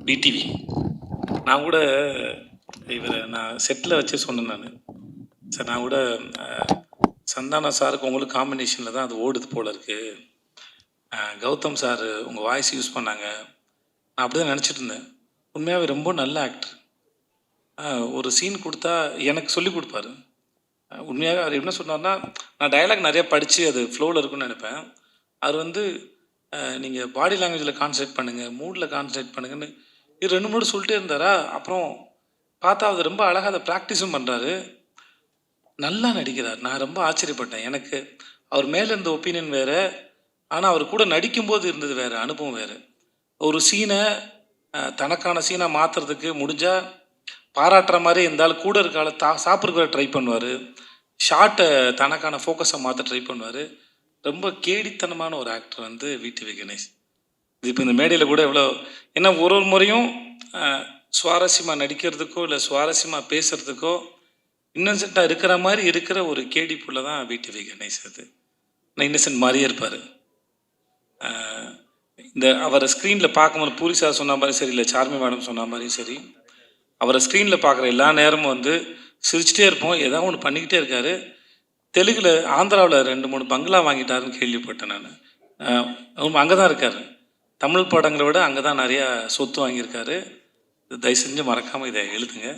VTV. நான் கூட இவரை நான் செட்டில் வச்சு சொன்னேன் நான். சார் நான் கூட சந்தானா சாருக்கு உங்களுக்கு காம்பினேஷனில் தான் அது ஓடுது போல இருக்குது. கௌதம் சார் உங்கள் வாய்ஸ் யூஸ் பண்ணாங்க. நான் அப்படி தான் நினச்சிட்டு இருந்தேன். உண்மையாகவே ரொம்ப நல்ல ஆக்டர். ஒரு சீன் கொடுத்தா எனக்கு சொல்லி கொடுப்பாரு. உண்மையாகவே அவர் என்ன சொன்னார்னா, நான் டயலாக் நிறையா படித்து அது ஃப்ளோவில் இருக்குன்னு நினைப்பேன். அவர் வந்து நீங்கள் பாடி லாங்குவேஜில் கான்சன்ட்ரேட் பண்ணுங்கள், மூடில் கான்சன்ட்ரேட் பண்ணுங்கன்னு இது 2 மூணு சொல்லிட்டே இருந்தாரா. அப்புறம் பார்த்தா அது ரொம்ப அழகாக அதை ப்ராக்டிஸும் பண்ணுறாரு. நல்லா நடிக்கிறார். நான் ரொம்ப ஆச்சரியப்பட்டேன். எனக்கு அவர் மேலே இருந்த ஒப்பீனியன் வேறு, ஆனால் அவர் கூட நடிக்கும்போது இருந்தது வேறு, அனுபவம் வேறு. ஒரு சீனை தனக்கான சீனாக மாற்றுறதுக்கு முடிஞ்சால் பாராட்டுற மாதிரி இருந்தாலும் கூட இருக்கால சாப்பிட்ற ட்ரை பண்ணுவார். ஷார்ட்டை தனக்கான ஃபோக்கஸை மாற்ற ட்ரை பண்ணுவார். ரொம்ப கேடித்தனமான ஒரு ஆக்டர் வந்து விடிவி கணேஷ். இது இப்போ இந்த மேடையில் கூட எவ்வளோ ஏன்னா ஒரு முறையும் சுவாரஸ்யமாக நடிக்கிறதுக்கோ இல்லை சுவாரஸ்யமாக பேசுகிறதுக்கோ இன்னசென்ட்டாக இருக்கிற மாதிரி இருக்கிற ஒரு கேடி புள்ள தான் விடிவி கணேஷ். அது நான் இன்னசென்ட் மாதிரியே இருப்பார். இந்த அவரை ஸ்க்ரீனில் பார்க்கும்போது பூரி சார் சொன்ன மாதிரி சரி, இல்லை சார்மி மேடம் சொன்ன மாதிரியும் சரி, அவரை ஸ்க்ரீனில் பார்க்குற எல்லா நேரமும் வந்து சிரிச்சிட்டே இருப்போம். ஏதாவது ஒன்று பண்ணிக்கிட்டே இருக்காரு. தெலுங்கில் ஆந்திராவில் 2-3 பங்களா வாங்கிட்டாருன்னு கேள்விப்பட்டேன் நான். அங்கே தான் இருக்கார். தமிழ் படங்களை விட அங்கே தான் நிறையா சொத்து வாங்கியிருக்காரு. தயவு செஞ்சு மறக்காமல் இதை எழுதுங்க.